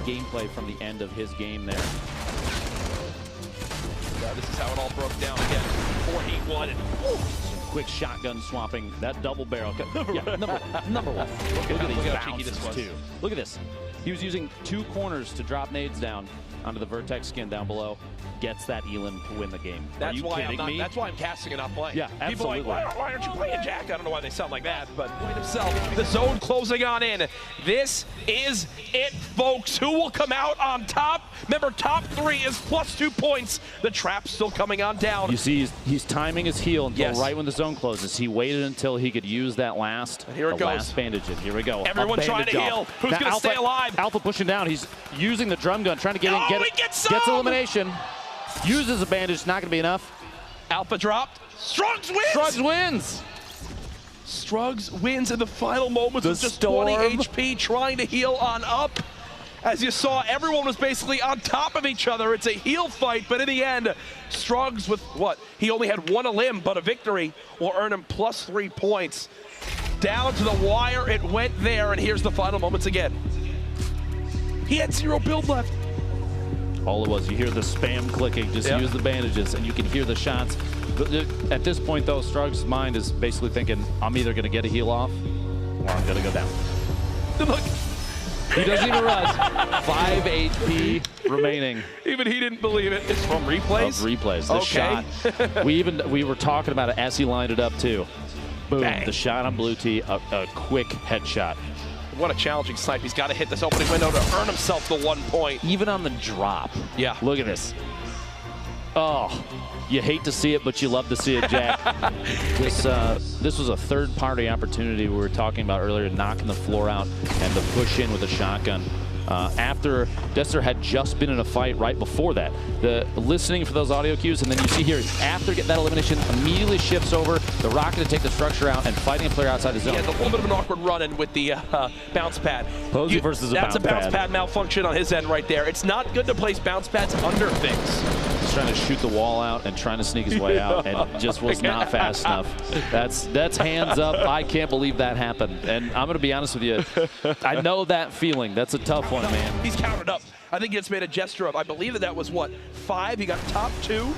gameplay from the end of his game there. This is how it all broke down again. 4 Heat 1 and quick shotgun swapping, that double barrel. Number one. Look at these bounces too. Look at this. He was using 2 corners to drop nades down onto the Vertex skin down below. Gets that Elam to win the game. That's why I'm casting and not playing. Yeah, absolutely. People are like, why aren't you playing Jack? I don't know why they sound like that, but Wade himself. The zone closing on in. This is it, folks. Who will come out on top? Remember, top 3 is +2 points. The trap's still coming on down. You see, he's timing his heal until right when the zone closes. He waited until he could use that last, last bandage. And here we go. Everyone trying to heal. Who's going to stay alive? Alpha pushing down. He's using the drum gun, trying to get in. Gets elimination. Uses a bandage, not going to be enough. Alpha dropped. Strugs wins! Strugs wins! Strugs wins in the final moments with just 20 HP, trying to heal on up. As you saw, everyone was basically on top of each other. It's a heal fight, but in the end, Strugs with what? He only had 1 limb, but a victory will earn him +3 points. Down to the wire it went there, and here's the final moments again. He had 0 build left. All it was, you hear the spam clicking, just use the bandages, and you can hear the shots. At this point, though, Strugs' mind is basically thinking, I'm either going to get a heal off, or I'm going to go down. Look. He doesn't even realize. 5 HP remaining. Even he didn't believe it. It's from replays? Of replays. The shot. We were talking about it as he lined it up, too. Boom. Bang. The shot on Blue Tee, a quick headshot. What a challenging snipe. He's got to hit this opening window to earn himself the 1 point. Even on the drop. Yeah. Look at this. Oh, you hate to see it, but you love to see it, Jack. This was a third-party opportunity we were talking about earlier, knocking the floor out and the push in with a shotgun. After Desser had just been in a fight right before that. The listening for those audio cues, and then you see here, after getting that elimination, immediately shifts over, the rocket to take the structure out and fighting a player outside the zone. He has a little bit of an awkward run-in with the bounce pad. Posey versus a bounce pad. That's a bounce pad malfunction on his end right there. It's not good to place bounce pads under things. He's trying to shoot the wall out and trying to sneak his way out, and just was not fast enough. That's hands up. I can't believe that happened. And I'm going to be honest with you, I know that feeling. That's a tough one, man. He's counted up. I think he just made a gesture of, I believe that was what, 5? He got top 2,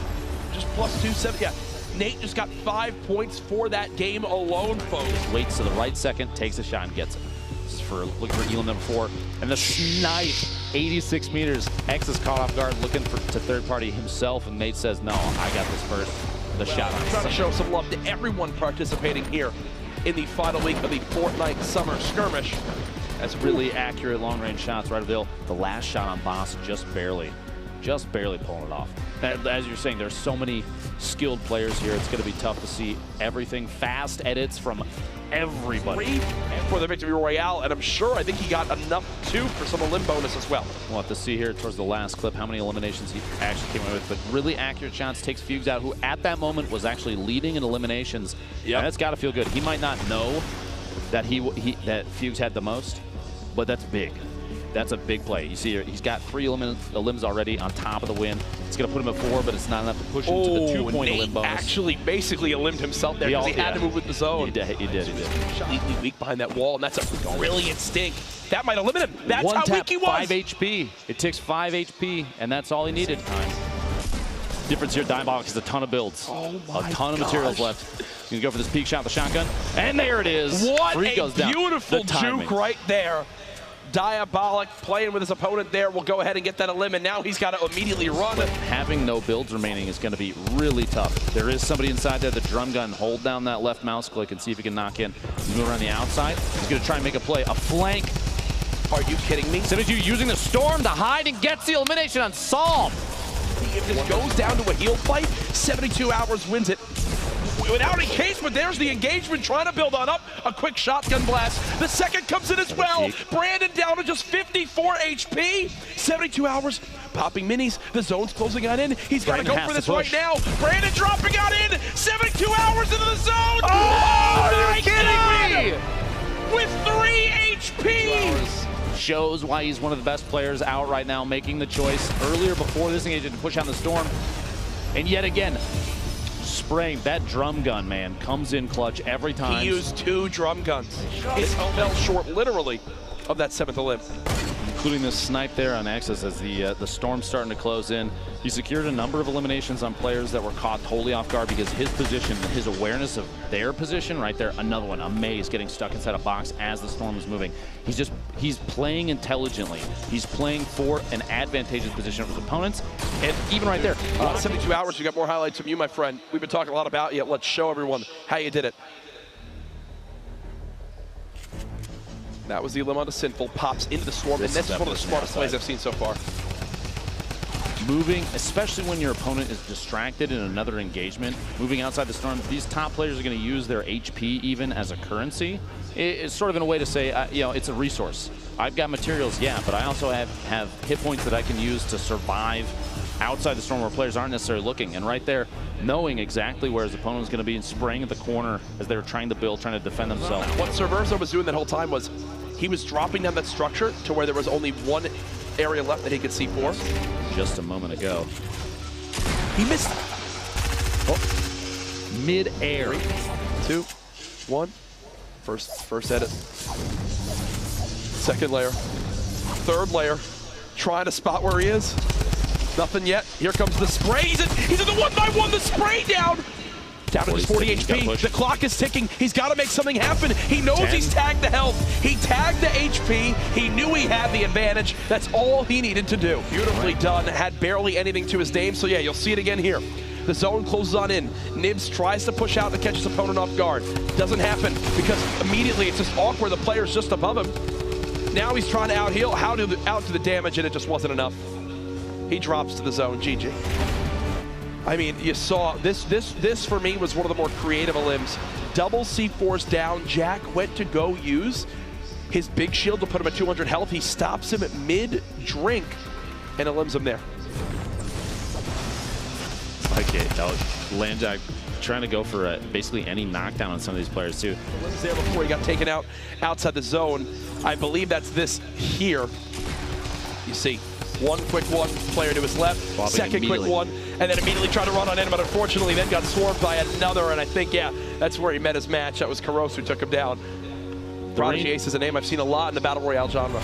just +2, 7. Yeah, Nate just got 5 points for that game alone, folks. Just waits to the right second, takes a shot and gets it. This is for looking for Elam number 4. And the snipe, 86 meters. X is caught off guard, looking to third party himself, and Nate says, no, I got this first. The shot. I'm trying to show some love to everyone participating here in the final week of the Fortnite Summer Skirmish. That's really accurate long-range shots right of the last shot on Boss, just barely pulling it off. As you're saying, there's so many skilled players here. It's going to be tough to see everything. Fast edits from everybody. For the Victory Royale, and I think he got enough, too, for some elim bonus as well. We'll have to see here towards the last clip how many eliminations he actually came away with. But really accurate shots, takes Fugues out, who at that moment was actually leading in eliminations. Yeah, that's got to feel good. He might not know that that Fugues had the most, but that's big. That's a big play. You see here, he's got 3 elims already on top of the win. It's going to put him at 4, but it's not enough to push him to the 2-point elim bonus. Actually basically elimed himself there because he had to move with the zone. He did. Completely weak behind that wall, and that's a brilliant stink. That might eliminate him. That's how weak he was. 5 HP. It takes 5 HP, and that's all he needed. Difference here, Diabolic has a ton of builds. A ton of materials left. He's going to go for this peek shot with the shotgun. And there it is. What a beautiful juke right there. Diabolic playing with his opponent there will go ahead and get that elim, and now he's got to immediately run. But having no builds remaining is going to be really tough. There is somebody inside there, the drum gun. Hold down that left mouse click and see if he can knock in. He's moving around the outside. He's going to try and make a play. A flank. Are you kidding me? Synergy using the storm to hide and gets the elimination on Psalm. If this goes down to a heal fight, 72 Hours wins it. Without a case, but there's the engagement trying to build on up. A quick shotgun blast. The second comes in as well. Brandon down to just 54 HP. 72 Hours popping minis. The zone's closing on in. He's got to go for this right now. Brandon dropping on in. 72 Hours into the zone. Oh, are you kidding me? With 3 HP. Shows why he's one of the best players out right now, making the choice earlier before this engagement to push out the storm. And yet again, spraying that drum gun, man, comes in clutch every time. He used 2 drum guns. It fell short, literally, of that 7th elim. including this snipe there on Exus as the storm's starting to close in. He secured a number of eliminations on players that were caught totally off guard because his position, his awareness of their position right there, another one, a maze getting stuck inside a box as the storm is moving. He's playing intelligently. He's playing for an advantageous position of his opponents, and even right there. 72 hours, we got more highlights from you, my friend. We've been talking a lot about you. Let's show everyone how you did it. That was the elim on the Sinful, pops into the storm, and this is one of the smartest plays I've seen so far. Moving, especially when your opponent is distracted in another engagement, moving outside the storm, these top players are going to use their HP even as a currency. It's sort of in a way to say, you know, it's a resource. I've got materials, yeah, but I also have hit points that I can use to survive outside the storm where players aren't necessarily looking. And right there, knowing exactly where his opponent is going to be and spraying at the corner as they were trying to build, trying to defend themselves. What Serverzo was doing that whole time was he was dropping down that structure to where there was only one area left that he could see for. Just a moment ago. He missed. Oh. Mid-air. 3, 2, 1. First edit. Second layer. Third layer. Trying to spot where he is. Nothing yet. Here comes the spray. He's in the 1x1. The spray down. Down to just 40 HP. The clock is ticking. He's got to make something happen. He knows 10. He's tagged the health. He tagged the HP. He knew he had the advantage. That's all he needed to do. Beautifully done. Had barely anything to his name. So yeah, you'll see it again here. The zone closes on in. Nibs tries to push out to catch his opponent off guard. Doesn't happen because immediately it's just awkward. The player's just above him. Now he's trying to out-heal, out to the damage, and it just wasn't enough. He drops to the zone. GG. I mean, you saw this for me was one of the more creative elims. Double C4s down. Jack went to go use his big shield to put him at 200 health. He stops him at mid-drink and elims him there. Okay, Landjack trying to go for basically any knockdown on some of these players too. Elims there before he got taken out outside the zone. I believe that's this here. You see. One quick one, player to his left, second quick one, and then immediately tried to run on in, but unfortunately then got swarmed by another, and I think, yeah, that's where he met his match. That was Karos who took him down. Prodigy Ace is a name I've seen a lot in the Battle Royale genre.